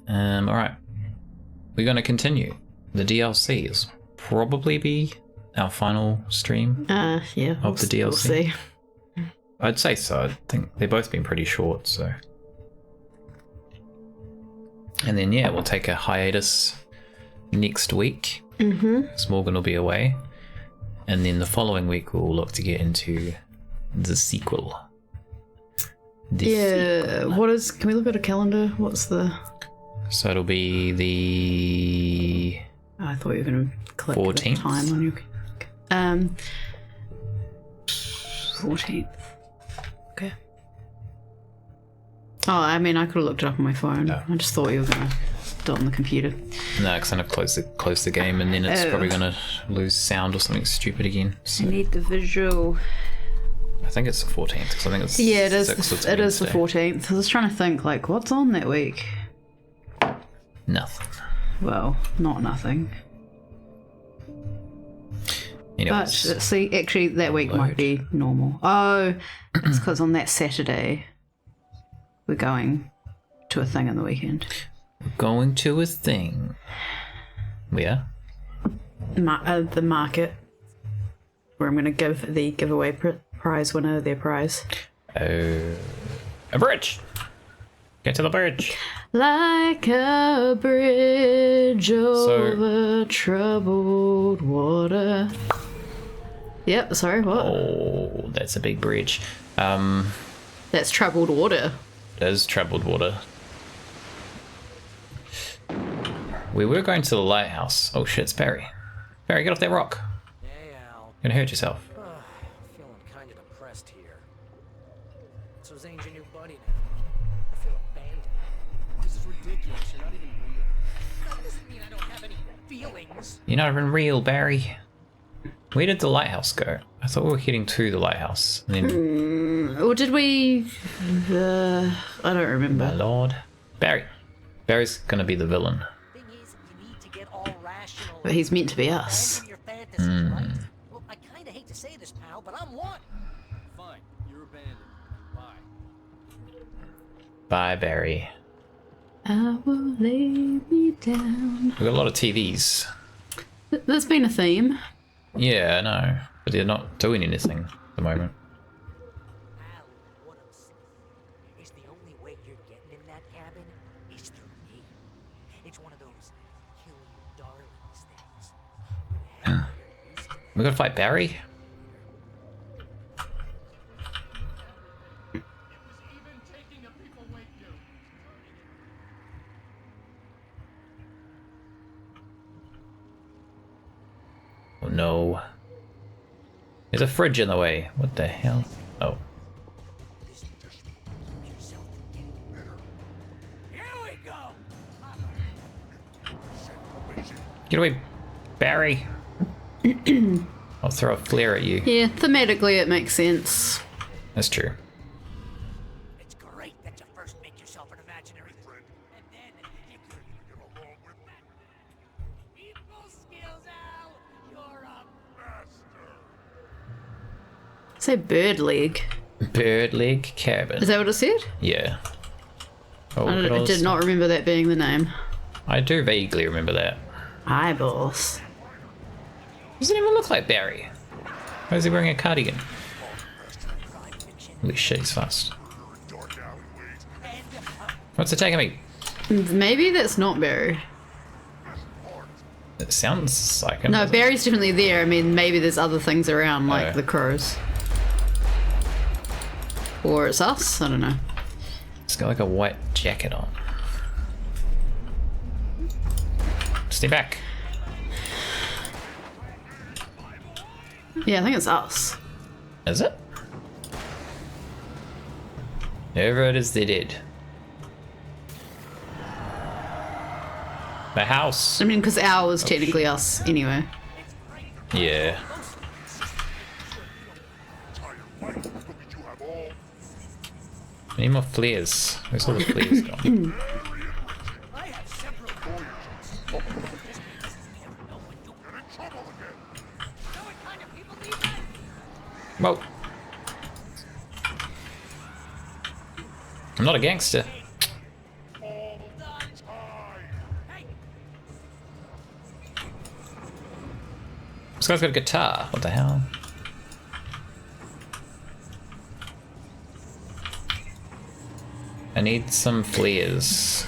Alright. We're going to continue. The DLCs probably be our final stream yeah, of the DLC. We'll see. I'd say so. I think they've both been pretty short, so. And then, yeah, we'll take a hiatus next week. Because Morgan will be away. And then the following week, we'll look to get into the sequel. What is... Can we look at a calendar? What's the... So it'll be the... Oh, I thought you were going to click 14th? the time on your... 14th. Okay. Oh, I mean, I could have looked it up on my phone. No. I just thought you were going to do it on the computer. No, because I've close the game, and then it's probably going to lose sound or something stupid again. So I need the visual... I think it's the 14th, because I think it's Yeah, it is. It is the Wednesday. 14th. I was trying to think, like, what's on that week? Nothing. Well, not nothing. Anyways, But see, actually, that week might be normal. Oh, it's because on that Saturday we're going to a thing in the weekend. going to a thing. Yeah? The market, where I'm going to give the giveaway prize winner their prize. Oh. A bridge! Get to the bridge! Like a bridge over troubled water. Yep, sorry, what? Oh, that's a big bridge. That's troubled water. There's troubled water. We were going to the lighthouse. Oh shit, it's Barry. Barry, get off that rock. Hey, Al. You're gonna hurt yourself. Feeling kind of depressed here. So Zane's your new buddy now. I feel abandoned. This is ridiculous. You're not even real. That doesn't mean I don't have any feelings. You're not even real, Barry. Where did the lighthouse go? I thought we were heading to the lighthouse. And then, Or did we... I don't remember. my lord. Barry. Barry's gonna be the villain. Thing is, you need to get all rational. But he's meant to be us. Abandon your fantasies, right? Well, I kind of hate to say this, pal, but I'm one. Fine, you're abandoned. Bye. Bye, Barry. I will lay me down. We've got a lot of TVs. There's been a theme. Yeah, I know. But they're not doing anything at the moment. Al, what I'm saying is the only way you're getting in that cabin is through me. It's one of those kill your darlings things. We gotta fight Barry? Oh no. There's a fridge in the way. What the hell? Oh. Here we go. Get away, Barry. I'll throw a flare at you. Yeah, thematically it makes sense. That's true. It's great that you first make yourself an imaginary friend, and then you can get along with that. People skills, Al. You're a master. Say bird leg. Bird leg cabin. Is that what it said? Yeah. Oh, I did not remember that being the name. I do vaguely remember that. Eyeballs. Doesn't even look like Barry. Why is he wearing a cardigan? Holy shit, he's fast. What's attacking me? Maybe that's not Barry. It sounds like him. No, doesn't it? Barry's definitely there. I mean, maybe there's other things around, like Oh. the crows. Or it's us? I don't know. He's got like a white jacket on. Stay back. Yeah, I think it's us. Is it? Whoever it is, they did. The house. I mean, because owl is technically us anyway. Yeah. I need more flares. Where's all the flares gone? I have several Whoa. I'm not a gangster. guy's got a guitar. What the hell? I need some flares.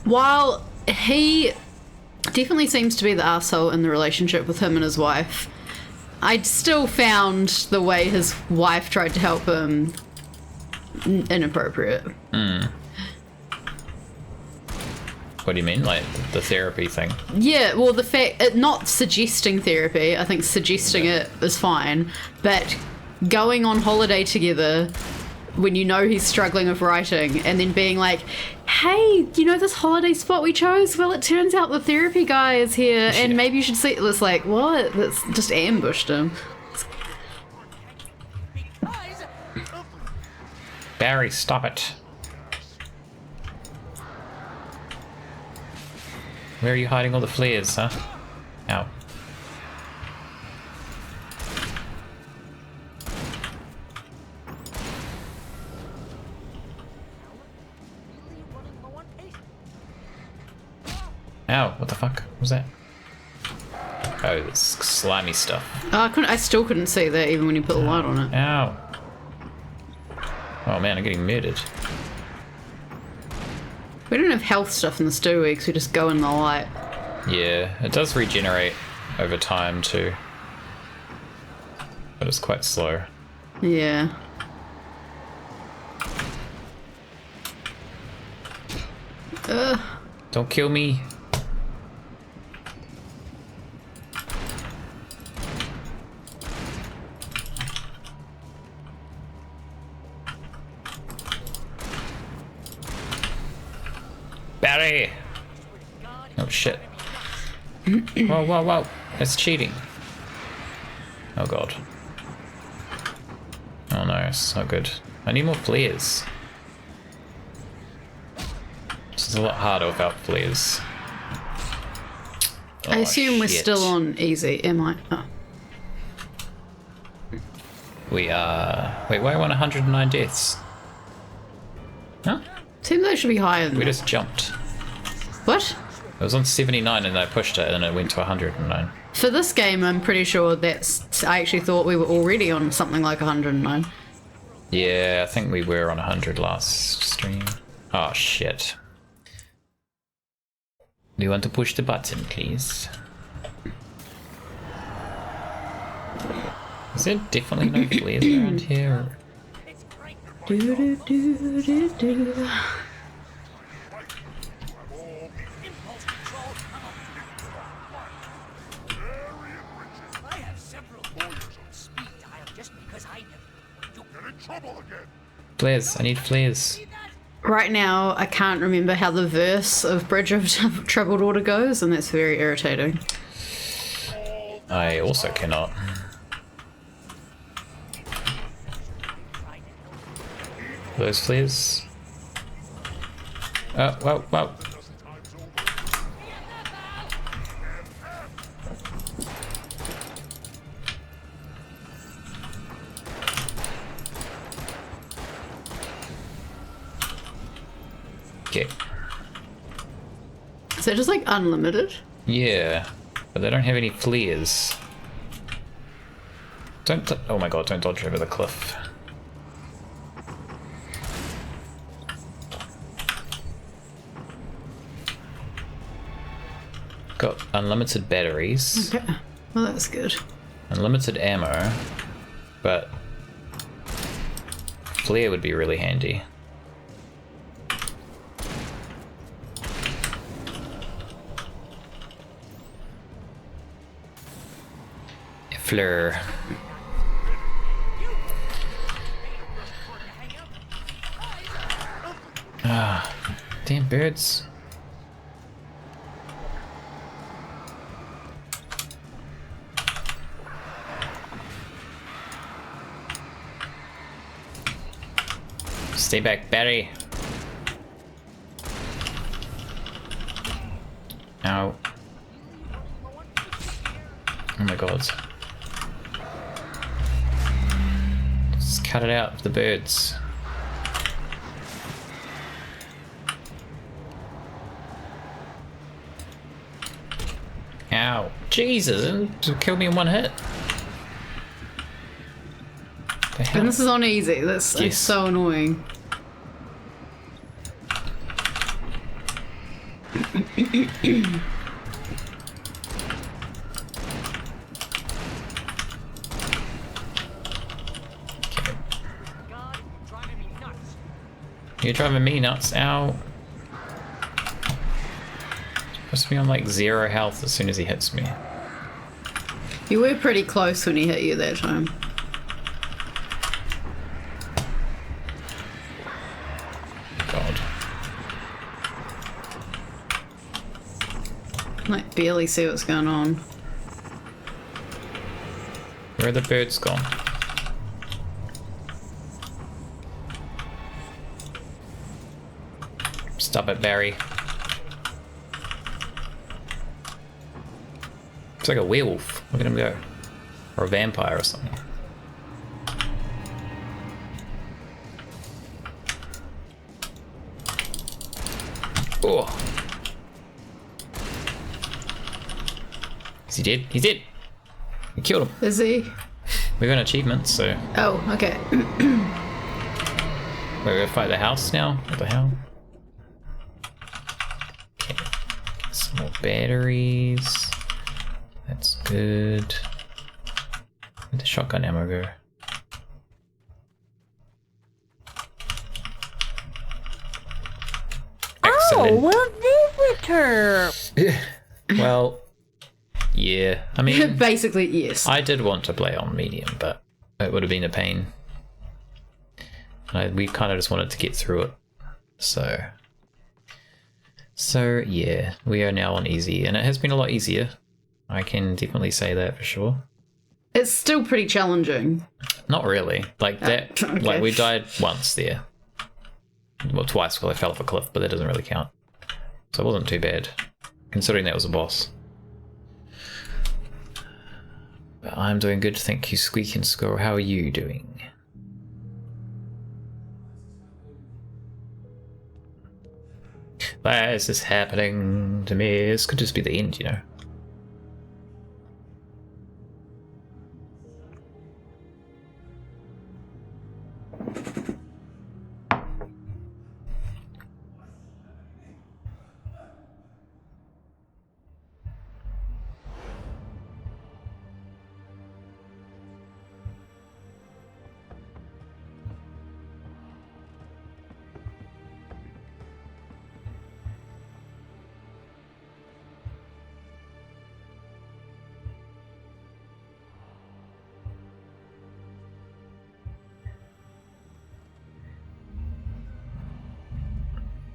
While he definitely seems to be the asshole in the relationship with him and his wife, I still found the way his wife tried to help him inappropriate. What do you mean? Like the therapy thing? Yeah, well, the fact, not suggesting therapy, I think suggesting it is fine, but going on holiday together when you know he's struggling with writing and then being like, hey, you know this holiday spot we chose? Well, it turns out the therapy guy is here and maybe you should see it. It's like, what? That's just ambushed him. Barry, stop it. Where are you hiding all the flares, huh? Ow. Ow, what the fuck was that? Oh, it's slimy stuff. I still couldn't see that even when you put the light on it. Ow. Oh man, I'm getting murdered. We don't have health stuff in the stew weeks, we just go in the light. Yeah, it does regenerate over time too. But it's quite slow. Yeah. Ugh. Don't kill me. Barry! Oh shit. Whoa, whoa, whoa. That's cheating. Oh god. Oh no, it's not good. I need more flares. This is a lot harder without flares. I assume we're shit. still on easy, am I? Oh. We are... Wait, why are we on 109 deaths? Huh? Seems like it should be higher than We that. just jumped. What? It was on 79 and I pushed it and it went to 109. For this game, I'm pretty sure that's... I actually thought we were already on something like 109. Yeah, I think we were on 100 last stream. Oh shit. Do you want to push the button, please? Is there definitely no flares around here? Do, do, do, do, do. I have several lawyers on speed dial just because I never get in trouble again. Flares, I need flares. Right now, I can't remember how the verse of Bridge of Troubled Water goes, and that's very irritating. I also cannot. Those flares. Oh, whoa, whoa. Okay. Is that just like unlimited? Yeah, but they don't have any flares. Don't. Oh my god! Don't dodge over the cliff. Got unlimited batteries, Okay. Well, that's good. unlimited ammo, but flare would be really handy. Fleur. Ah, damn birds. Stay back, Barry. Ow. Oh my god. Just cut it out of the birds. Ow. Jesus, it killed me in one hit. The hell? And this is on easy. That's Yes. so annoying. God, driving me nuts. You're driving me nuts. Ow. Supposed to be on like 0 health as soon as he hits me. You were pretty close when he hit you that time. God. Like, barely see what's going on. Where are the birds gone? Stop it, Barry. It's like a werewolf. Look at him go. Or a vampire or something. Oh. Is he dead? He's dead. We killed him. Is he? We got an achievement, so Oh, okay. we're gonna fight the house now. What the hell? Okay. Some more batteries. That's good. Where'd the shotgun ammo go? Excellent. Well, visitor. Well, yeah. I mean, Basically, yes. I did want to play on medium, but it would have been a pain. We kind of just wanted to get through it. So yeah, we are now on easy, and it has been a lot easier. I can definitely say that for sure. It's still pretty challenging. Not really. Like that. okay. Like we died once there. Well, twice because I fell off a cliff, but that doesn't really count. So it wasn't too bad, considering that was a boss. But I'm doing good, thank you, Squeak and Squirrel. How are you doing? Why is this happening to me? This could just be the end, you know.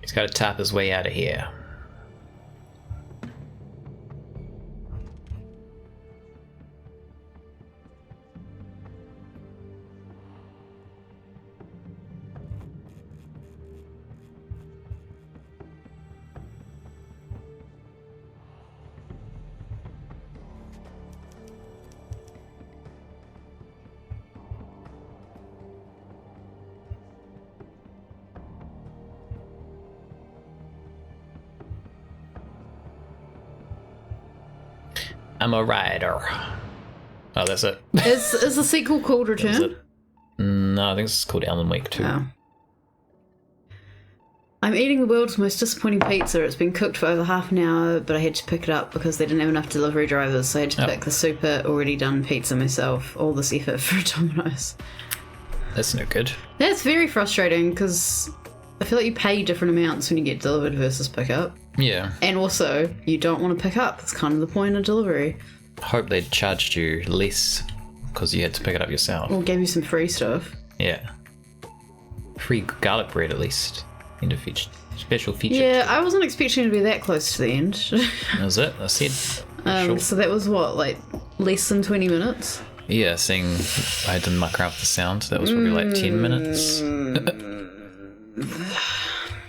He's got to tap his way out of here. I'm a rider. Oh, that's it. Is the sequel called That's Return? it. No, I think this is called Alan Wake 2. Oh. I'm eating the world's most disappointing pizza. It's been cooked for over half an hour, but I had to pick it up because they didn't have enough delivery drivers, so I had to pick the super already done pizza myself. All this effort for a Domino's. That's no good. That's very frustrating because I feel like you pay different amounts when you get delivered versus pick up. Yeah. And also, you don't want to pick up. That's kind of the point of delivery. Hope they charged you less because you had to pick it up yourself. Or gave you some free stuff. Yeah. Free garlic bread at least. End of feature. Special feature. Yeah, I wasn't expecting to be that close to the end. That was it. I said. Sure. So that was what, like less than 20 minutes? Yeah, seeing I had to muck around with the sound. That was probably like 10 minutes.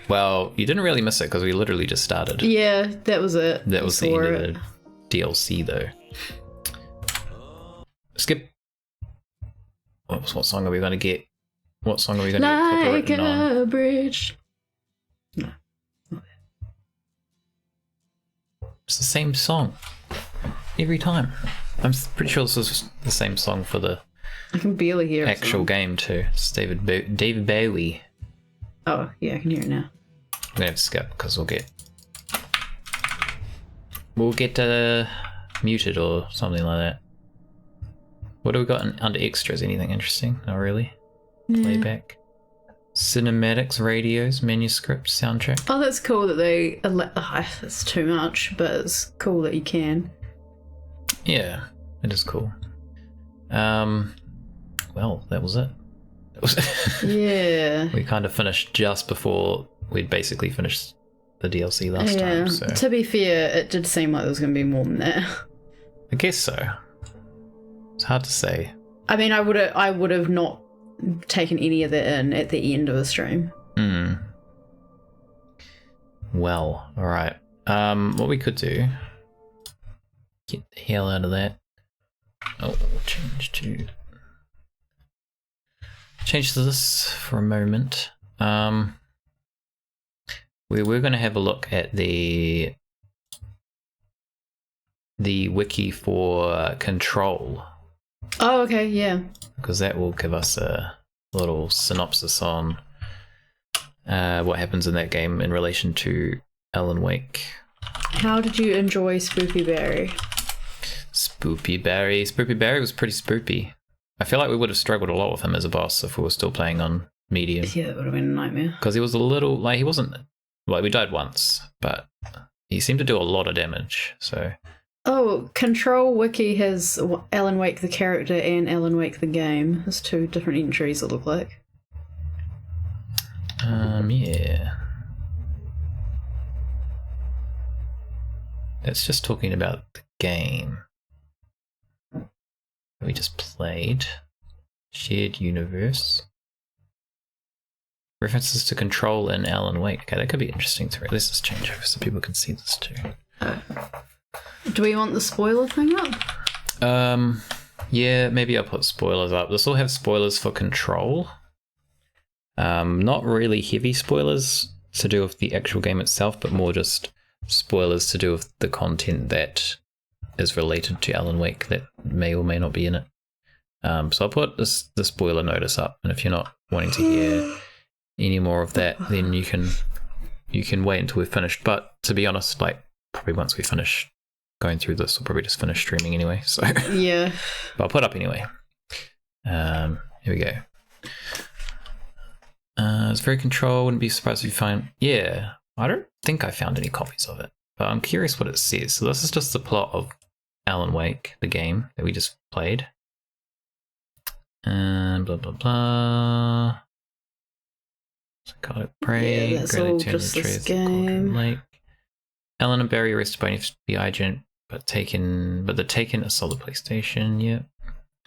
Well, you didn't really miss it because we literally just started. Yeah, that was it. That was the Saw end it. of the DLC though. Skip. What song are we going to get? What song are we going to get Like copywritten on? a bridge. No. It's the same song. every time. I'm pretty sure this was the same song for the I can barely hear it. actual game too. It's David Bowie. Oh, yeah, I can hear it now. I'm gonna have to skip because we'll get muted or something like that. What do we got under extras? Anything interesting? Not really. Playback. Cinematics, radios, manuscripts, soundtrack. Oh, that's cool that they... it's too much, but it's cool that you can. Yeah, it is cool. Well, that was it. Yeah. We kind of finished just before we'd basically finished the DLC last time. So To be fair, it did seem like there was going to be more than that. I guess so. It's hard to say. I mean, I would have not taken any of that in at the end of the stream. Well, alright. What we could do... Get the hell out of that. Oh, change to this for a moment. We were going to have a look at the wiki for Control. Oh, okay, yeah. Because that will give us a little synopsis on what happens in that game in relation to Alan Wake. How did you enjoy Spoopy Barry? Spoopy Barry was pretty spoopy. I feel like we would have struggled a lot with him as a boss if we were still playing on medium. Yeah, that would have been a nightmare. Because he was a little, like, he wasn't, like, we died once, but he seemed to do a lot of damage, so... Oh, Control Wiki has Alan Wake the character and Alan Wake the game. There's two different entries, it look like. Yeah. That's just talking about the game that we just played. Shared universe. References to Control in Alan Wake. Okay, that could be interesting to read. Let's just change over so people can see this too. Do we want the spoiler thing up? Yeah, maybe I'll put spoilers up. This will have spoilers for Control. Not really heavy spoilers to do with the actual game itself, but more just spoilers to do with the content that is related to Alan Wake that may or may not be in it. So I'll put the spoiler notice up, and if you're not wanting to hear any more of that, then you can wait until we've finished. But to be honest, like, probably once we finish going through this, we'll probably just finish streaming anyway. So yeah, but I'll put up anyway. Here we go. It's very Control. Wouldn't be surprised if you find. Yeah, I don't think I found any copies of it, but I'm curious what it says. So this is just the plot of Alan Wake, the game that we just played. And blah blah blah. Psychotic prey. Yeah, that's all just this game. Lake. Alan and Barry arrested by an FBI agent, but they're taken a solid PlayStation. Yeah.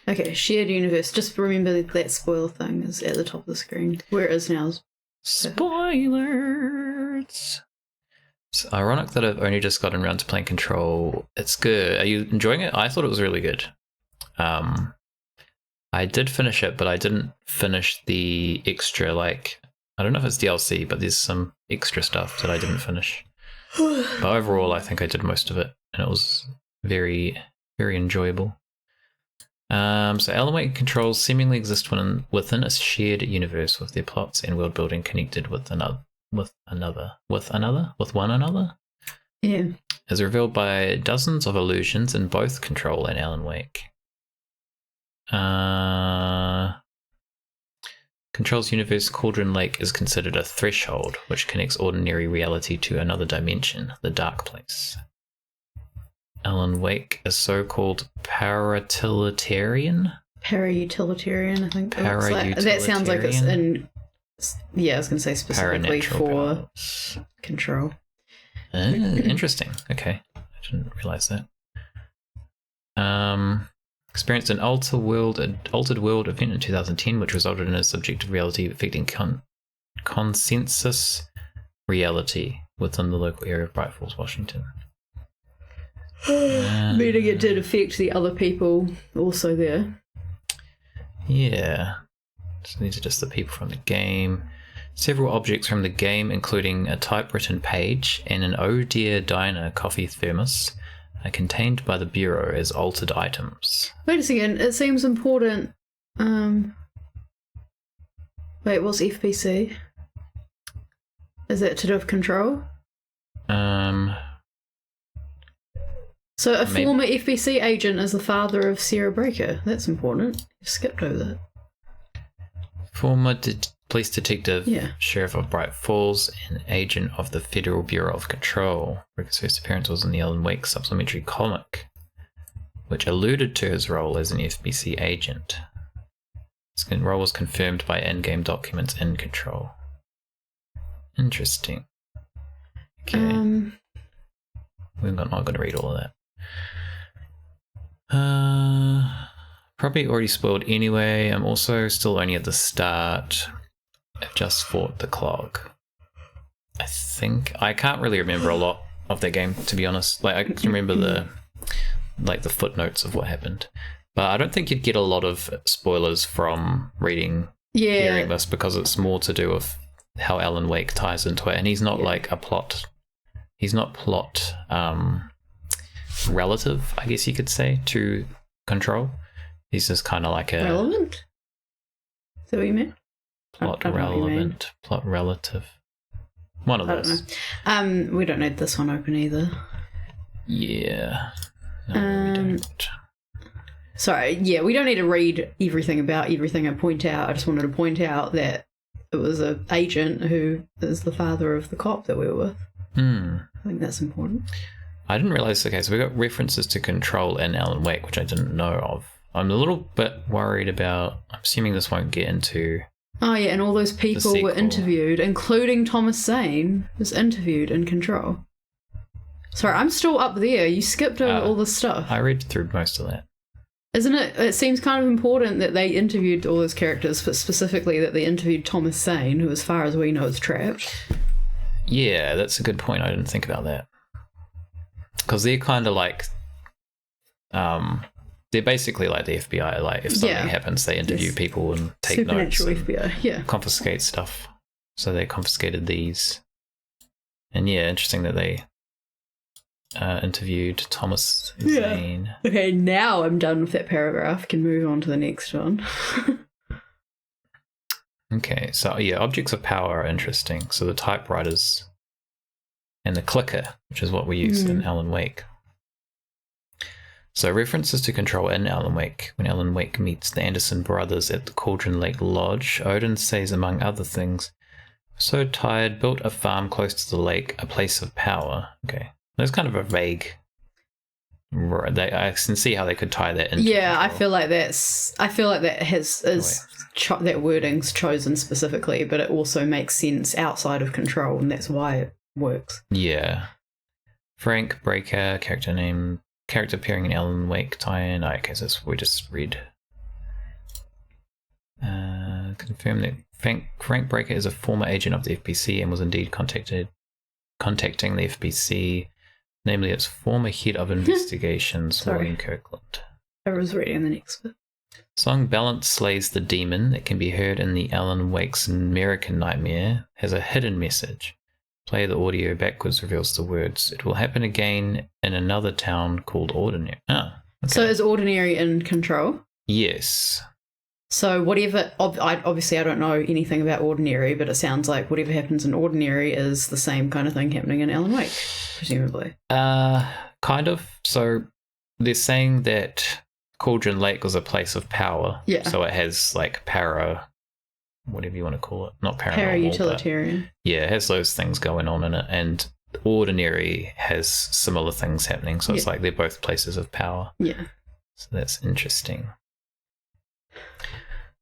Okay, shared universe. Just remember that spoiler thing is at the top of the screen. Where it is now. Spoilers. It's ironic that I've only just gotten around to playing Control. It's good. Are you enjoying it? I thought it was really good. I did finish it, but I didn't finish the extra, like, I don't know if it's DLC, but there's some extra stuff that I didn't finish. But overall, I think I did most of it, and it was very, very enjoyable. So Alan Wake Controls seemingly exist within a shared universe with their plots and world building connected with one another. Yeah. As revealed by dozens of illusions in both Control and Alan Wake. Control's universe, Cauldron Lake, is considered a threshold which connects ordinary reality to another dimension, the Dark Place. Alan Wake, a so-called parautilitarian, I think. That sounds like it's in. Yeah, I was going to say specifically for Control. Interesting. Okay, I didn't realize that. Experienced an altered world event in 2010, which resulted in a subjective reality affecting consensus reality within the local area of Bright Falls, Washington. Meaning it did affect the other people also there. Yeah. So these are just the people from the game. Several objects from the game, including a typewritten page and an Oh Dear Diner coffee thermos, are contained by the Bureau as altered items. Wait a second, it seems important. Wait, what's FBC? Is that to do with control? So a Maybe. former FBC agent is the father of Sarah Breaker. That's important. You skipped over that. Former police detective, Yeah. Sheriff of Bright Falls, and agent of the Federal Bureau of Control. Breaker's first appearance was in the Alan Wake supplementary comic, which alluded to his role as an FBC agent. His role was confirmed by in-game documents in Control. Interesting. Okay. I'm not going to read all of that. Probably already spoiled anyway. I'm also still only at the start. I've just fought the Clog. I think I can't really remember a lot of that game, to be honest. Like I can remember the footnotes of what happened, but I don't think you'd get a lot of spoilers from hearing this, because it's more to do with how Alan Wake ties into it, and he's not like a plot. He's not plot relative, I guess you could say, to Control. He's just kind of like a relevant. Is that what you meant? Plot I don't know what you mean. relevant, plot relative. One of I those. don't know. We don't need this one open either. Yeah. No, we don't. Sorry, yeah, we don't need to read everything about everything and point out. I just wanted to point out that it was an agent who is the father of the cop that we were with. I think that's important. I didn't realize. Okay, so we got references to Control and Alan Wake, which I didn't know of. I'm a little bit worried about. I'm assuming this won't get into. Oh yeah, and all those people were interviewed, including Thomas Zane was interviewed in Control. Sorry, I'm still up there. You skipped over all this stuff. I read through most of that. Isn't it? It seems kind of important that they interviewed all those characters, but specifically that they interviewed Thomas Zane, who, as far as we know, is trapped. Yeah, that's a good point. I didn't think about that. Because they're kind of like, they're basically like the FBI. Like if something happens, they interview people and take notes. Supernatural FBI, confiscate stuff. So they confiscated these, and interesting that they interviewed Thomas Zane. Okay, now I'm done with that paragraph. Can move on to the next one. Okay, so objects of power are interesting. So the typewriters and the clicker, which is what we used in Alan Wake. So references to Control in Alan Wake. When Alan Wake meets the Anderson brothers at the Cauldron Lake Lodge, Odin says, among other things, "So tired, built a farm close to the lake, a place of power." Okay, that's kind of a vague. I can see how they could tie that into. Yeah, Control. I feel like that that wording's chosen specifically, but it also makes sense outside of Control, and that's why it works. Yeah. Frank Breaker, character appearing in Alan Wake tie-in. Okay, so we just read. Confirm that Frank Breaker is a former agent of the FBC and was indeed contacting the FBC, namely its former head of investigations, William Kirkland. I was reading the next bit. Song Balance Slays the Demon, that can be heard in the Alan Wake's American Nightmare, has a hidden message. Play the audio backwards reveals the words. It will happen again in another town called Ordinary. Okay. So is Ordinary in Control? Yes. So whatever, obviously I don't know anything about Ordinary, but it sounds like whatever happens in Ordinary is the same kind of thing happening in Alan Wake, presumably. Kind of. So they're saying that Cauldron Lake was a place of power. Yeah. So it has like whatever you want to call it. Not paranormal. Para-utilitarian. Yeah, it has those things going on in it. And Ordinary has similar things happening. So it's like they're both places of power. Yeah. So that's interesting.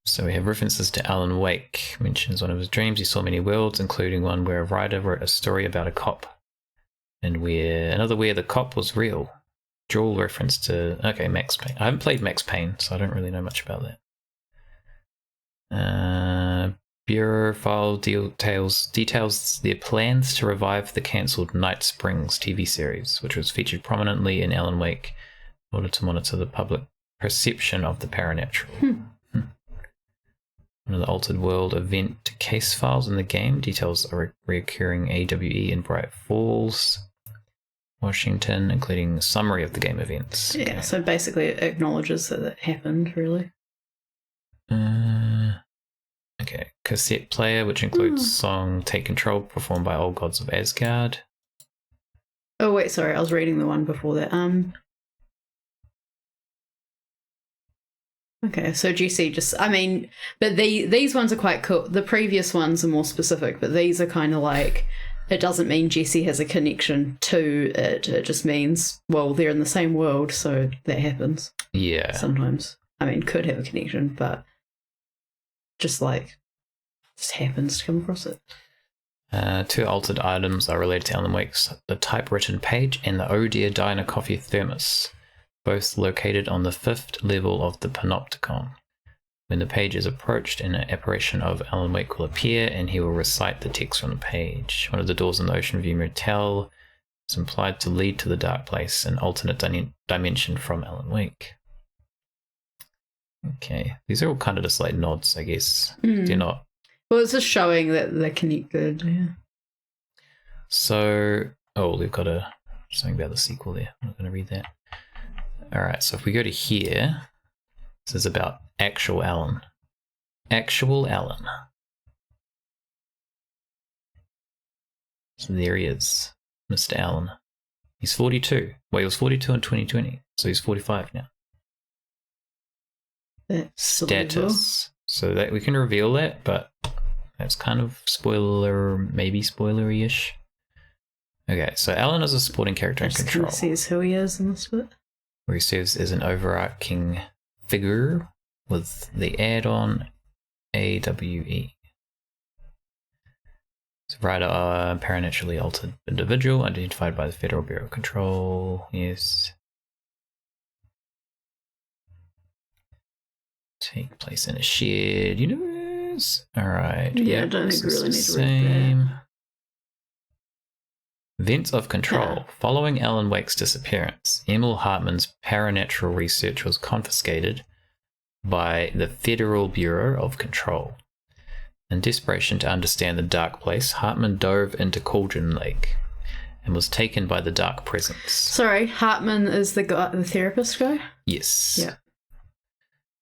So we have references to Alan Wake. Mentions one of his dreams. He saw many worlds, including one where a writer wrote a story about a cop. And where the cop was real. Dual reference to Max Payne. I haven't played Max Payne, so I don't really know much about that. Bureau file details their plans to revive the cancelled Night Springs TV series, which was featured prominently in Alan Wake, in order to monitor the public perception of the paranatural. One of the Altered World event case files in the game details a recurring AWE in Bright Falls. Washington, including a summary of the game events. Yeah, so basically it acknowledges that it happened, really. Okay, cassette player, which includes song Take Control, performed by Old Gods of Asgard. Oh, wait, sorry, I was reading the one before that. Okay, so Jesse just, I mean, but these ones are quite cool. The previous ones are more specific, but these are kind of like, it doesn't mean Jesse has a connection to it. It just means, well, they're in the same world, so that happens. Yeah. Sometimes. I mean, could have a connection, but just happens to come across it. 2 altered items are related to Alan Wake's the typewritten page and the Oh Dear Diner coffee thermos, both located on the 5th level of the Panopticon. When the page is approached, an apparition of Alan Wake will appear and he will recite the text from the page. One of the doors in the Ocean View Motel is implied to lead to the Dark Place, an alternate dimension from Alan Wake. Okay, these are all kind of just like nods, I guess. They're not. Well, it's just showing that they're connected. Yeah. So, we've got something about the sequel there. I'm not going to read that. All right, so if we go to here, this is about actual Alan. Actual Alan. So there he is, Mr. Alan. He's 42. Well, he was 42 in 2020, so he's 45 now. That's Status. So that we can reveal that, but that's kind of maybe spoilery-ish. Okay, so Alan is a supporting character in Control. Says who he is in this bit. Where he serves as an overarching figure with the add-on AWE. It's a writer, paranaturally altered individual identified by the Federal Bureau of Control. Yes. Take place in a shared universe. Alright. Yeah, I don't think we really need to read that. Events of Control. Following Alan Wake's disappearance, Emil Hartman's paranatural research was confiscated by the Federal Bureau of Control. In desperation to understand the Dark Place, Hartman dove into Cauldron Lake and was taken by the Dark Presence. Sorry, Hartman is the therapist guy? Yes. Yeah.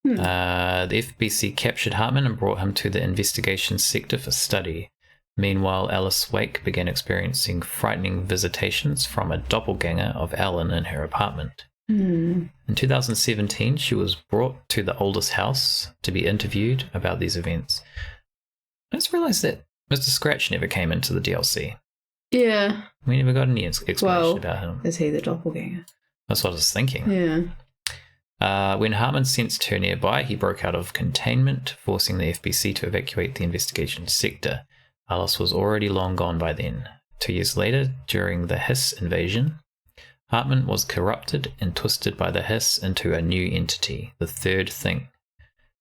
The FBC captured Hartman and brought him to the investigation sector for study. Meanwhile, Alice Wake began experiencing frightening visitations from a doppelganger of Alan in her apartment. In 2017, she was brought to the oldest house to be interviewed about these events. I just realised that Mr. Scratch never came into the DLC. Yeah. We never got any explanation about him. Is he the doppelganger? That's what I was thinking. Yeah. When Hartman sensed her nearby, he broke out of containment, forcing the FBC to evacuate the investigation sector. Alice was already long gone by then. 2 years later, during the Hiss invasion, Hartman was corrupted and twisted by the Hiss into a new entity, the Third Thing.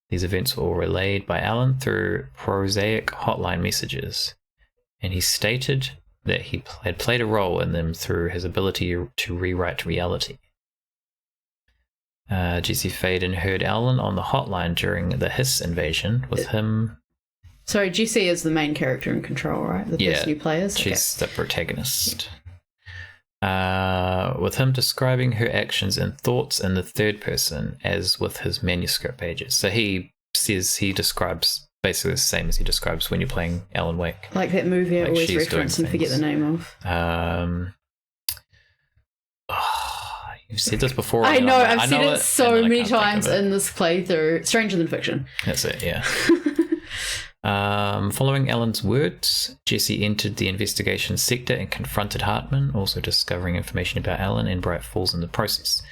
These events were all relayed by Alan through prosaic hotline messages, and he stated that he had played a role in them through his ability to rewrite reality. Jesse Faden heard Alan on the hotline during the Hiss invasion with him. Sorry, Jesse is the main character in Control, right? The person who plays? She's the protagonist. With him describing her actions and thoughts in the third person, as with his manuscript pages. So he says he describes basically the same as he describes when you're playing Alan Wake. Like that movie I always reference and forget the name of. You've said this before. I know, I've said it so many times in this playthrough. Stranger Than Fiction. That's it, yeah. Following Alan's words, Jesse entered the investigation sector and confronted Hartman, also discovering information about Alan and Bright Falls in the process.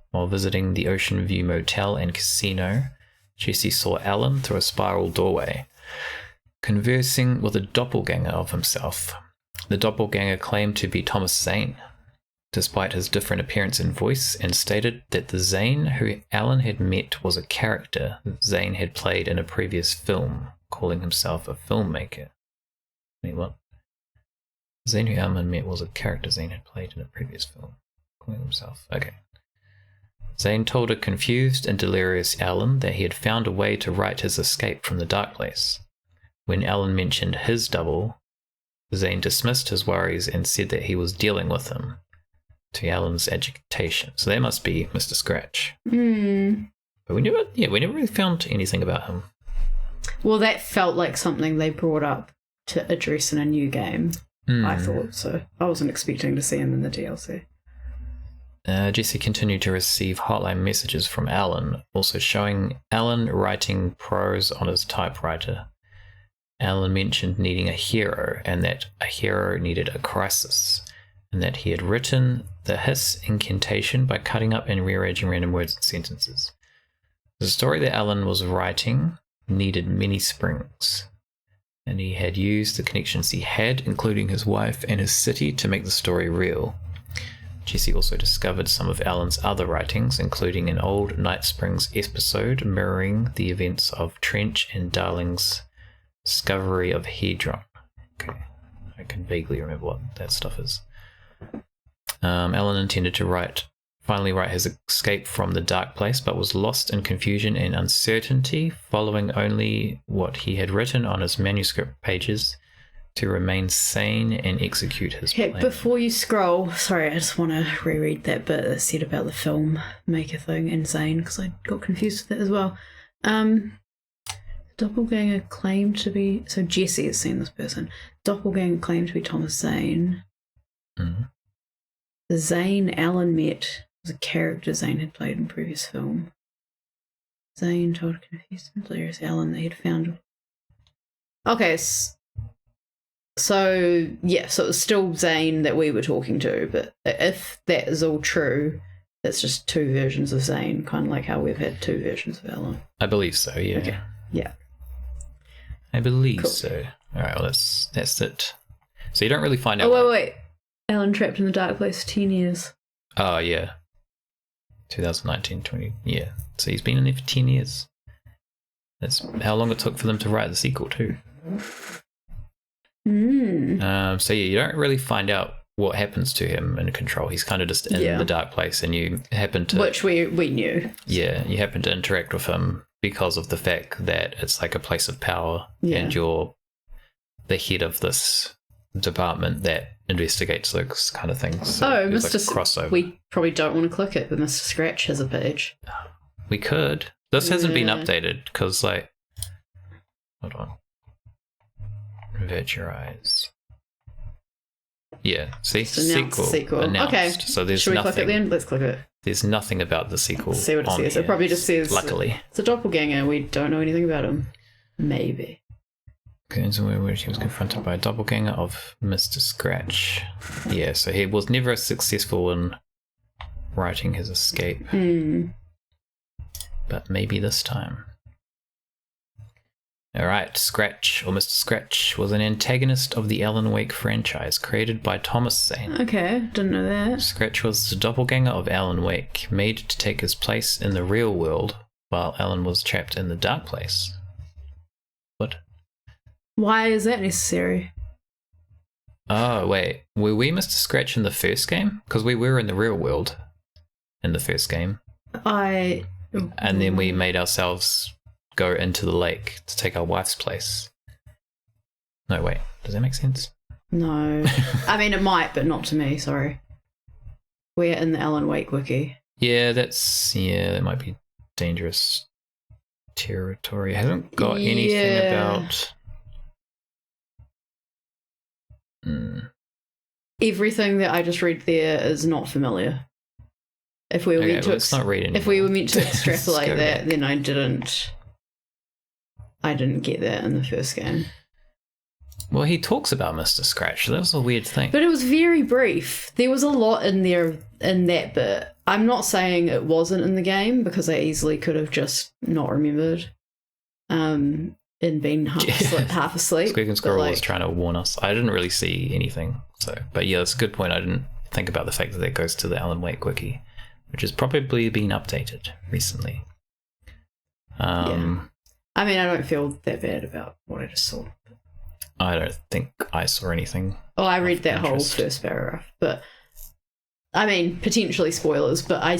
While visiting the Ocean View Motel and Casino, Jesse saw Alan through a spiral doorway, conversing with a doppelganger of himself. The doppelganger claimed to be Thomas Zane, despite his different appearance and voice, and stated that the Zane who Alan had met was a character Zane had played in a previous film, calling himself a filmmaker. Wait, what? Zane who Alan met was a character Zane had played in a previous film, calling himself... Okay. Zane told a confused and delirious Alan that he had found a way to write his escape from the Dark Place. When Alan mentioned his double, Zane dismissed his worries and said that he was dealing with him. to Alan's agitation. So that must be Mr. Scratch. Hmm. But we never really found anything about him. Well, that felt like something they brought up to address in a new game. I thought so. I wasn't expecting to see him in the DLC. Jesse continued to receive hotline messages from Alan, also showing Alan writing prose on his typewriter. Alan mentioned needing a hero, and that a hero needed a crisis, and that he had written the hiss incantation by cutting up and rearranging random words and sentences. The story that Alan was writing needed many springs, and he had used the connections he had, including his wife and his city, to make the story real. Jesse also discovered some of Alan's other writings, including an old Night Springs episode mirroring the events of Trench and Darling's discovery of Hedron. Okay, I can vaguely remember what that stuff is. Alan intended to finally write his escape from the dark place, but was lost in confusion and uncertainty, following only what he had written on his manuscript pages to remain sane and execute his plan. Before you scroll, sorry, I just want to reread that bit that said about the filmmaker thing and Zane, because I got confused with that as well. Doppelganger claimed to be... So Jesse has seen this person. Doppelganger claimed to be Thomas Zane. Mm-hmm. The Zane Alan met was a character Zane had played in previous film. Zane told a confused and delirious Alan that he had found... Okay, so it was still Zane that we were talking to, but if that is all true, that's just two versions of Zane, kind of like how we've had two versions of Alan. I believe so, yeah. Okay. Yeah. I believe Cool. so. Alright, well that's it. So you don't really find out... Wait. Alan trapped in the dark place for 10 years. Oh, yeah. 2019, 20... Yeah. So he's been in there for 10 years. That's how long it took for them to write the sequel, too. So yeah, you don't really find out what happens to him in Control. He's kind of just in the dark place, and you happen to... Which we knew. Yeah, you happen to interact with him because of the fact that it's like a place of power, and you're the head of this department that investigates those kind of things. So Mr. like crossover. We probably don't want to click it, but Mr. Scratch has a page. We could. This hasn't been updated because, like... Hold on. Avert your eyes. Yeah, see? Sequel announced. Okay. So there's Should we nothing. click it then? Let's click it. There's nothing about the sequel. Let's see what it on says. here. It probably just says... Luckily. It's a doppelganger. We don't know anything about him. Maybe. Where he was confronted by a doppelganger of Mr. Scratch. Yeah, so he was never successful in writing his escape. But maybe this time. Alright, Scratch, or Mr. Scratch, was an antagonist of the Alan Wake franchise, created by Thomas Zane. Okay, didn't know that. Scratch was the doppelganger of Alan Wake, made to take his place in the real world, while Alan was trapped in the dark place. What? Why is that necessary? Oh, wait. Were we Mr. Scratch in the first game? Because we were in the real world in the first game. And then we made ourselves go into the lake to take our wife's place. No, wait. Does that make sense? No. I mean, it might, but not to me, sorry. We're in the Alan Wake wiki. Yeah, that might be dangerous territory. I haven't got anything about... Everything that I just read there is not familiar. If we were meant to if we were meant to extrapolate that, then I didn't get that in the first game. Well, he talks about Mr. Scratch. So that was a weird thing. But it was very brief. There was a lot in there in that bit. I'm not saying it wasn't in the game, because I easily could have just not remembered. And been half asleep. Squeak and Squirrel was trying to warn us. I didn't really see anything. But yeah, that's a good point. I didn't think about the fact that goes to the Alan Wake wiki, which has probably been updated recently. I mean, I don't feel that bad about what I just saw. I don't think I saw anything. Oh, I read that whole first paragraph, but I mean, potentially spoilers, but I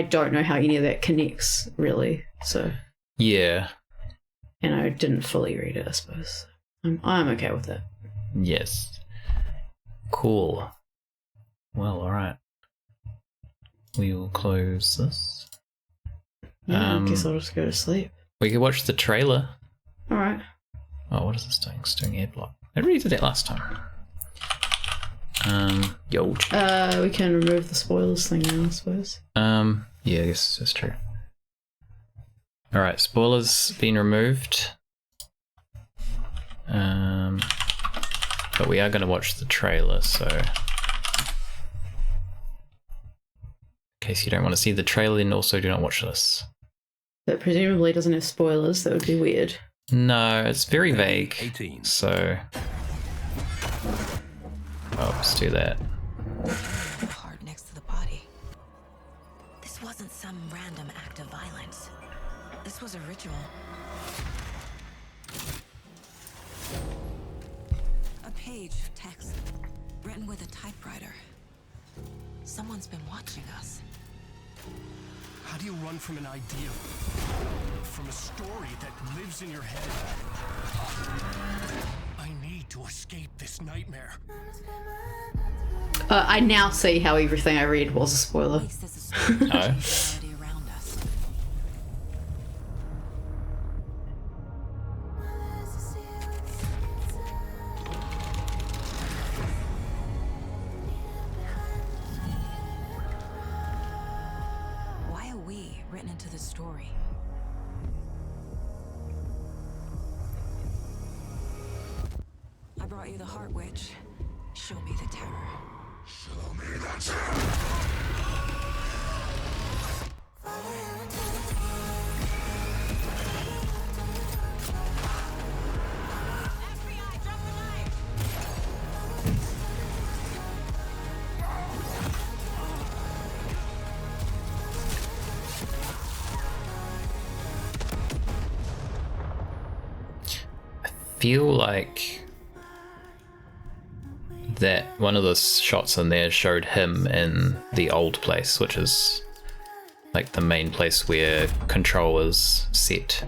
don't know how any of that connects, really. So yeah, and I didn't fully read it, I suppose. I'm okay with that. Yes. Cool. Well, all right. we'll close this. Yeah, I guess I'll just go to sleep. We could watch the trailer. Alright. Oh, what is this doing? It's doing ad block. I already did that last time. Yo. We can remove the spoilers thing now, I suppose. Yeah, I guess that's true. Alright, spoilers being removed. But we are going to watch the trailer, so in case you don't want to see the trailer, then also do not watch this. But presumably doesn't have spoilers, that would be weird. No, it's very vague. 18. So, oh, let's do that. Heart next to the body. This wasn't some random act of violence. This was a ritual. A page of text written with a typewriter. Someone's been watching us. How do you run from an idea? From a story that lives in your head? I need to escape this nightmare. I now see how everything I read was a spoiler. Makes this a story of Oh. reality around us. Why are we written into the story? I brought you the Heart Witch. Show me the terror. Feel like that one of the shots in there showed him in the old place, which is like the main place where Control is set.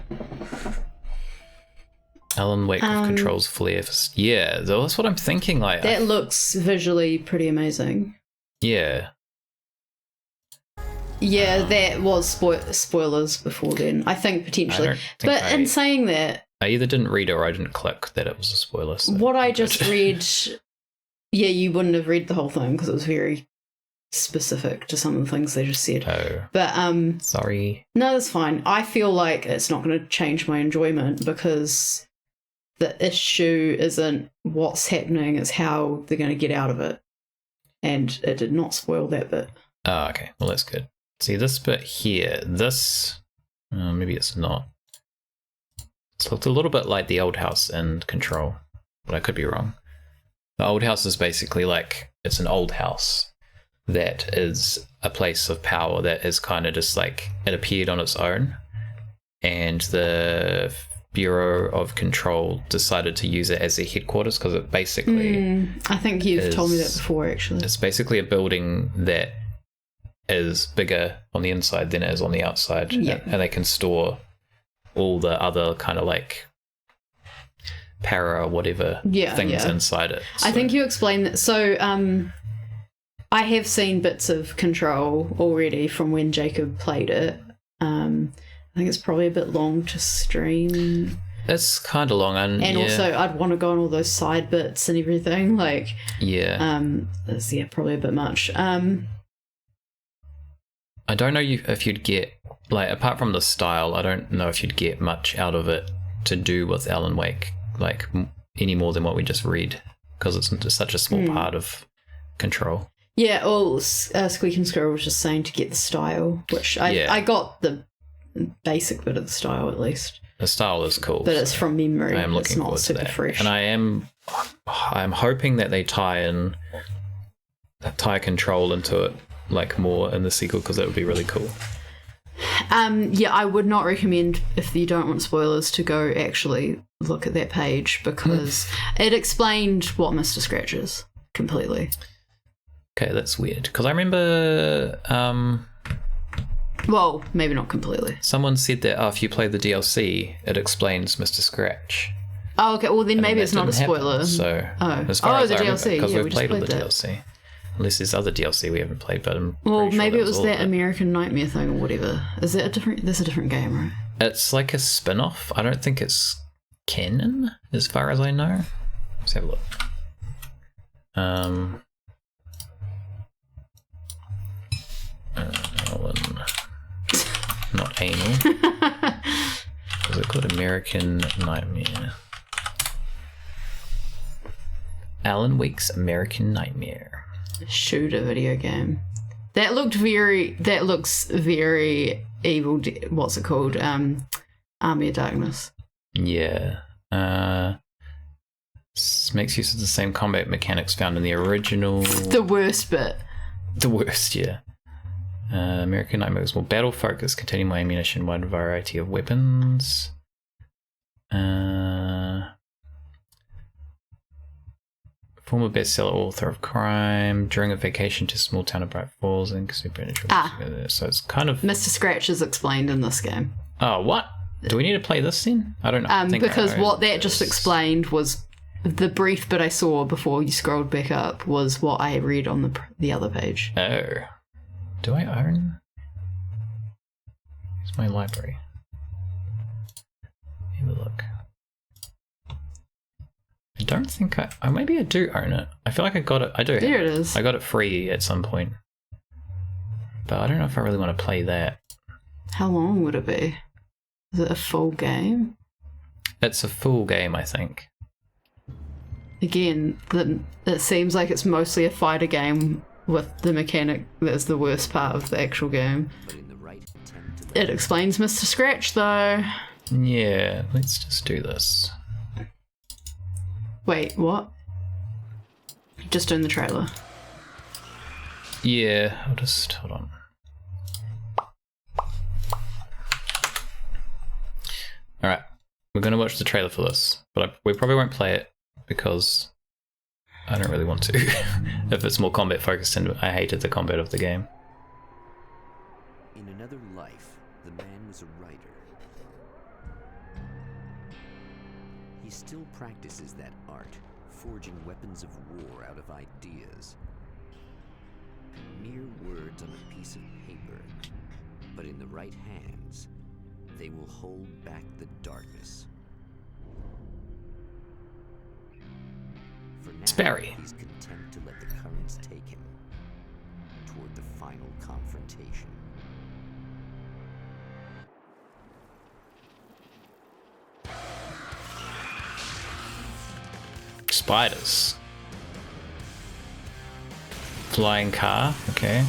Alan Wake with Control's flare. Yeah, that's what I'm thinking. Like, That looks visually pretty amazing. yeah, Yeah, that was spoilers before then. I think potentially. I don't think But in saying that, I either didn't read or I didn't click that it was a spoiler. So what I just read, yeah, you wouldn't have read the whole thing because it was very specific to some of the things they just said. Oh, But sorry. no, that's fine. I feel like it's not going to change my enjoyment because the issue isn't what's happening, it's how they're going to get out of it. And it did not spoil that bit. Oh, okay. Well, that's good. See, this bit here, this... maybe it's not. It looked a little bit like the old house in Control, but I could be wrong. The old house is basically like, it's an old house that is a place of power that is kind of just like, it appeared on its own, and the Bureau of Control decided to use it as their headquarters because it basically... I think you've told me that before, actually. It's basically a building that is bigger on the inside than it is on the outside. Yeah. And they can store all the other kind of like para or whatever things inside it. I think you explained that. So I have seen bits of Control already from when Jacob played it. I think it's probably a bit long to stream. It's kind of long. And also I'd want to go on all those side bits and everything. Like, it's, probably a bit much. I don't know if you'd get, like, apart from the style, I don't know if you'd get much out of it to do with Alan Wake, like, any more than what we just read, because it's just such a small part of Control. Yeah, well, Squeak and Squirrel was just saying to get the style, which I got the basic bit of the style at least. The style is cool. But it's from memory. I am looking it's not forward to super that. fresh. And I'm hoping that they tie Control into it, like, more in the sequel, because that would be really cool. I would not recommend, if you don't want spoilers, to go actually look at that page because it explained what Mr. Scratch is completely. Okay, that's weird, because I remember well, maybe not completely. someone said that if you play the DLC, it explains Mr. Scratch. Oh, okay. Well, then maybe that it's not a didn't happen, spoiler. so Oh, as far as the I remember, DLC. because Yeah, we've we just played all the played that. DLC. Unless there's other DLC we haven't played, but I'm Well, pretty sure maybe it was all that of it. American Nightmare thing or whatever. Is that a different? That's a different game, right? It's like a spin-off. I don't think it's canon, as far as I know. Let's have a look. Alan. Not anal. Is it called American Nightmare? Alan Wake's American Nightmare. Shooter video game. That looks very evil. What's it called? Army of Darkness. Yeah. Makes use of the same combat mechanics found in the original. The worst bit. The worst, yeah. American Nightmare was more battle focused, containing more ammunition, wide variety of weapons. Former bestseller author of crime, during a vacation to a small town of Bright Falls and supernatural. So it's kind of. Mr. Scratch is explained in this game. Oh, what? Do we need to play this then? I don't know. Because what that just explained was the brief bit I saw before you scrolled back up was what I read on the other page. Oh. Do I own? It's my library. Have a look. I don't think maybe I do own it. I feel like I got it. I do. There it is. I got it free at some point. But I don't know if I really want to play that. How long would it be? Is it a full game? It's a full game, I think. Again, it seems like it's mostly a fighter game with the mechanic that's the worst part of the actual game. It explains Mr. Scratch, though. Yeah, let's just do this. Wait, what? Just doing the trailer. Yeah, I'll just hold on. Alright, we're going to watch the trailer for this, but we probably won't play it because I don't really want to. If it's more combat focused, and I hated the combat of the game. In another life, the man was a writer. He still practices that art, forging weapons of war out of ideas. Mere words on a piece of paper, but in the right hands, they will hold back the darkness. For now, It's Barry. he's content to let the currents take him toward the final confrontation. Spiders. Flying car, okay.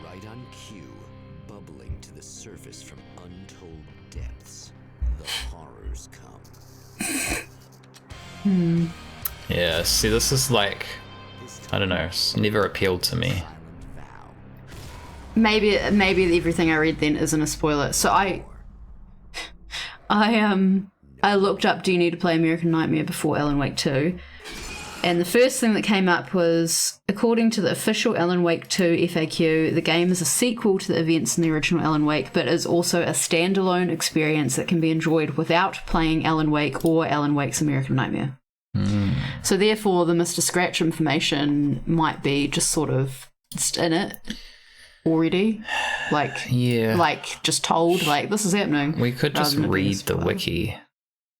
Right on cue, bubbling to the surface from untold depths, the horrors come. Yeah, see, this is like, I don't know, it's never appealed to me. Silent vow. Maybe everything I read then isn't a spoiler. So I looked up, do you need to play American Nightmare before Alan Wake 2? And the first thing that came up was, according to the official Alan Wake 2 FAQ, the game is a sequel to the events in the original Alan Wake, but is also a standalone experience that can be enjoyed without playing Alan Wake or Alan Wake's American Nightmare. So therefore, the Mr. Scratch information might be just sort of just in it already. Like, Yeah. like just told, like, this is happening. We could just rather than it being a read the spoiler. wiki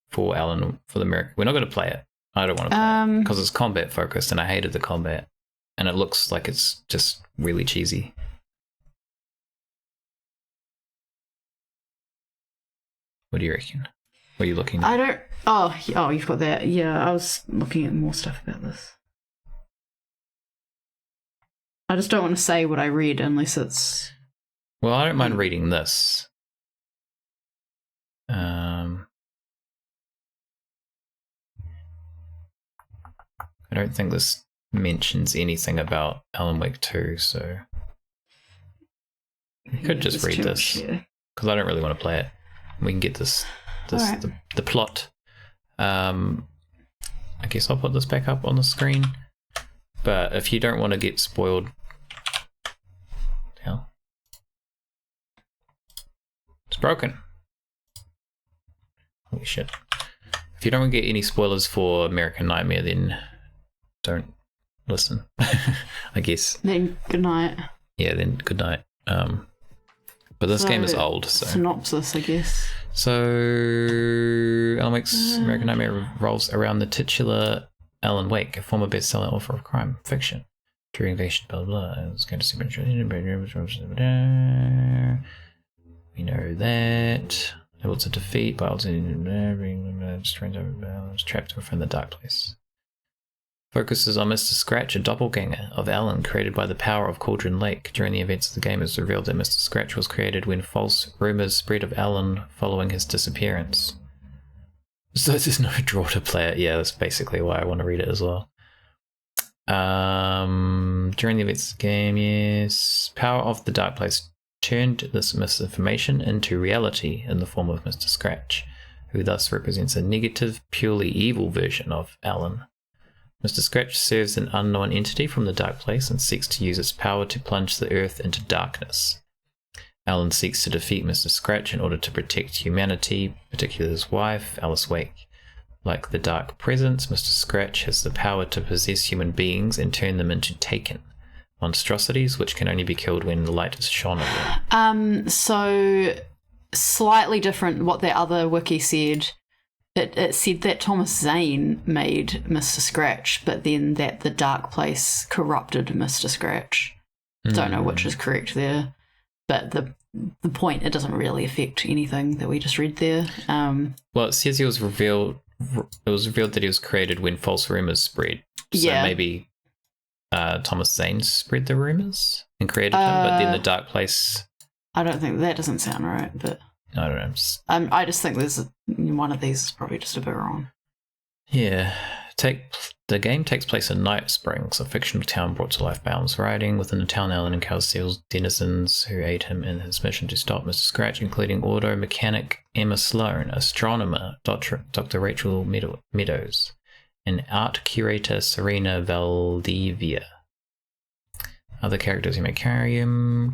for the American. We're not going to play it. I don't want to play it because it's combat focused, and I hated the combat, and it looks like it's just really cheesy. What do you reckon? What are you looking at? I don't. Oh, you've got that. Yeah, I was looking at more stuff about this. I just don't want to say what I read unless it's. Well, I don't mind reading this. I don't think this mentions anything about Alan Wake 2, so You could just read this because I don't really want to play it. We can get this Alright. the plot. I guess I'll put this back up on the screen. But if you don't want to get spoiled, hell, it's broken. Holy shit! If you don't want to get any spoilers for American Nightmare, then don't listen. I guess. Then good night. Yeah, then good night. But this game is old, so. Synopsis, I guess. So, Alan Wake's American Nightmare revolves around the titular Alan Wake, a former best-selling author of crime fiction. During invasion, blah blah blah. It's going to super we know that. Able to defeat battles in trapped within the dark place. Focuses on Mr. Scratch, a doppelganger of Alan created by the power of Cauldron Lake. During the events of the game, it's revealed that Mr. Scratch was created when false rumors spread of Alan following his disappearance. So there's no draw to play it. Yeah, that's basically why I want to read it as well. During the events of the game, yes. Power of the Dark Place turned this misinformation into reality in the form of Mr. Scratch, who thus represents a negative, purely evil version of Alan. Mr. Scratch serves an unknown entity from the Dark Place and seeks to use its power to plunge the Earth into darkness. Alan seeks to defeat Mr. Scratch in order to protect humanity, particularly his wife, Alice Wake. Like the Dark Presence, Mr. Scratch has the power to possess human beings and turn them into Taken, monstrosities which can only be killed when the light is shone on them. So slightly different what that other wiki said. It said that Thomas Zane made Mr. Scratch, but then that the Dark Place corrupted Mr. Scratch. Don't know which is correct there, but the point, it doesn't really affect anything that we just read there. Well, it says it was revealed that he was created when false rumors spread. So Yeah. maybe Thomas Zane spread the rumors and created him, but then the Dark Place. I don't think that doesn't sound right, but I don't know. I just think one of these is probably just a bit wrong. Yeah. The game takes place in Night Springs, a fictional town brought to life by Alan's writing. Within the town, Alan encounters several denizens who aid him in his mission to stop Mr. Scratch, including auto mechanic Emma Sloan, astronomer Dr. Rachel Meadows, and art curator Serena Valdivia. Other characters who may cameos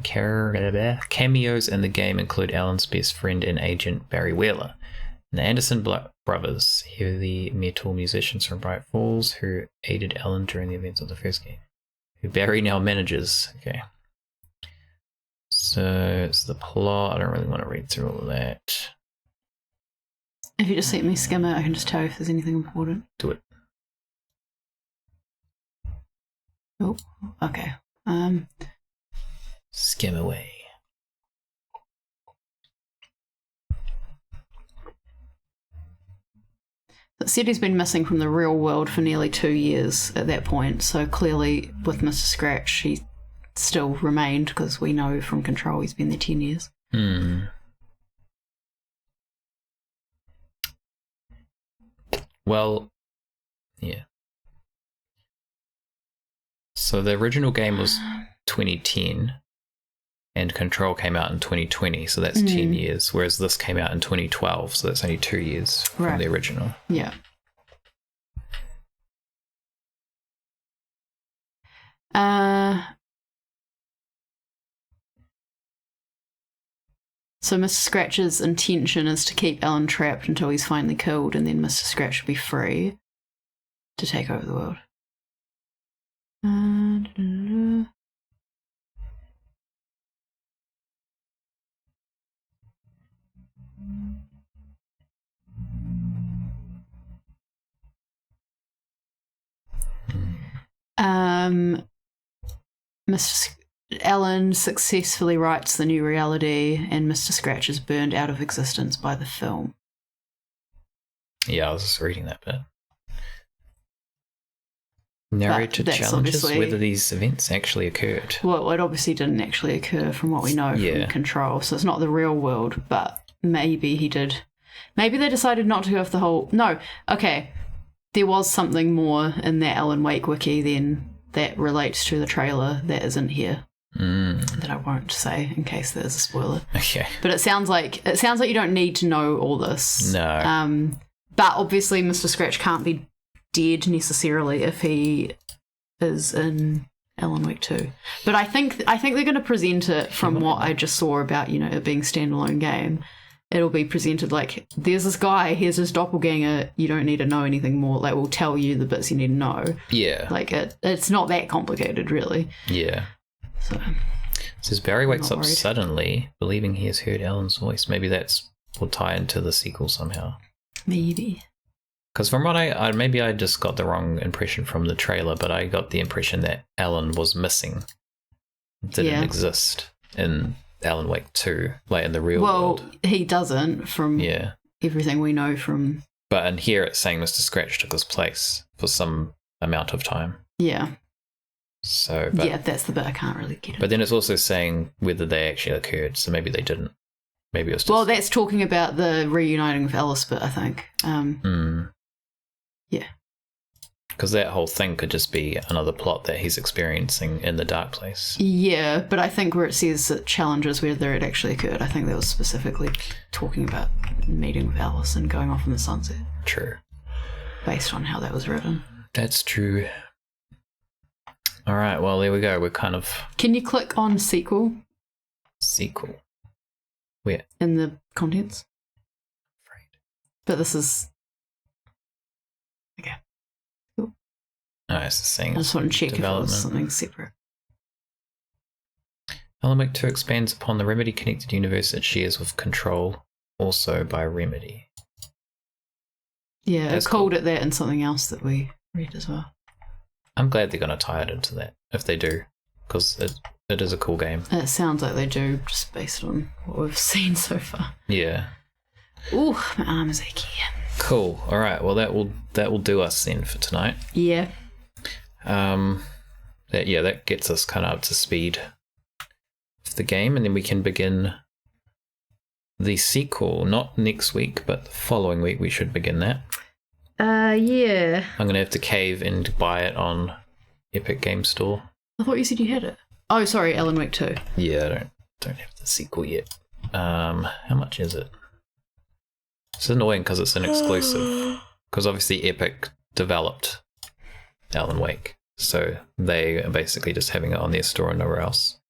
in the game include Alan's best friend and agent Barry Wheeler, and the Anderson brothers, heavy metal musicians from Bright Falls who aided Alan during the events of the first game, who Barry now manages. Okay. So it's the plot. I don't really want to read through all of that. If you just let me skim it, I can just tell you if there's anything important. Do it. Oh, okay. Skim away. It said he's been missing from the real world for nearly 2 years at that point, so clearly with Mr. Scratch he still remained, because we know from Control he's been there 10 years. Well, yeah. So the original game was 2010 and Control came out in 2020, so that's 10 years, whereas this came out in 2012, so that's only 2 years from the original. Yeah. So Mr. Scratch's intention is to keep Alan trapped until he's finally killed, and then Mr. Scratch will be free to take over the world. Alan successfully writes the new reality, and Mr. Scratch is burned out of existence by the film. Yeah, I was just reading that bit. Narrator that's challenges obviously- whether these events actually occurred. Well, it obviously didn't actually occur from what we know from Control, so it's not the real world, but maybe he did. Maybe they decided not to go with the whole... No, okay. There was something more in that Alan Wake wiki then that relates to the trailer that isn't here. that I won't say in case there's a spoiler. Okay. But it sounds like you don't need to know all this. No. But obviously, Mr. Scratch can't be dead necessarily if he is in Alan Wake 2. But I think they're going to present it from what I just saw about, you know, it being a standalone game. It'll be presented like, there's this guy, here's his doppelganger, you don't need to know anything more. Like, we'll tell you the bits you need to know. Yeah. Like, it's not that complicated, really. Yeah. So, it says Barry wakes up worried. suddenly, believing he has heard Alan's voice. Maybe that's will tie into the sequel somehow. maybe. Because from what I maybe I just got the wrong impression from the trailer, but I got the impression that Alan was missing. Didn't exist in Alan Wake 2, like in the real world. Well, he doesn't from everything we know from... But in here it's saying Mr. Scratch took his place for some amount of time. Yeah. So, but, yeah, that's the bit I can't really get it. But then it's also saying whether they actually occurred, so maybe they didn't. Maybe it was just... Well, that's talking about the reuniting with Alice bit, I think. Yeah. Because that whole thing could just be another plot that he's experiencing in the dark place. Yeah, but I think where it says it challenges whether it actually occurred, I think that was specifically talking about meeting with Alice and going off in the sunset. True. Based on how that was written. That's true. All right, well, there we go. We're kind of... Can you click on sequel? Sequel. Where? In the contents. But this is... Okay. Cool. No, it's the same. I just want to check if it was something separate. Alan Wake 2 expands upon the Remedy connected universe it shares with Control, also by Remedy. Yeah, That's it called cool. it that and something else that we read as well. I'm glad they're going to tie it into that, if they do, because it is a cool game. It sounds like they do, just based on what we've seen so far. Yeah. Ooh, my arm is achy. Cool. All right. Well, that will do us then for tonight. Yeah. That gets us kind of up to speed with the game, and then we can begin the sequel. Not next week, but the following week we should begin that. Yeah. I'm gonna have to cave and buy it on Epic Game Store. I thought you said you had it. Oh, sorry, Alan Wake 2. Yeah, I don't have the sequel yet. How much is it? It's annoying because it's an exclusive. Because obviously Epic developed Alan Wake, so they are basically just having it on their store and nowhere else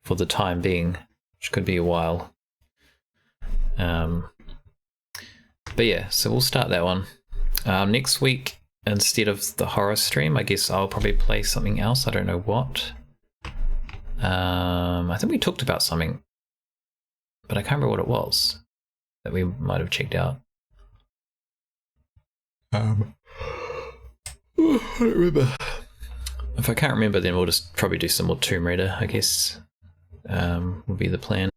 for the time being, which could be a while. But yeah, so we'll start that one. Next week, instead of the horror stream, I guess I'll probably play something else. I don't know what. I think we talked about something, but I can't remember what it was that we might have checked out. I don't remember. If I can't remember, then we'll just probably do some more Tomb Raider, I guess. Would be the plan.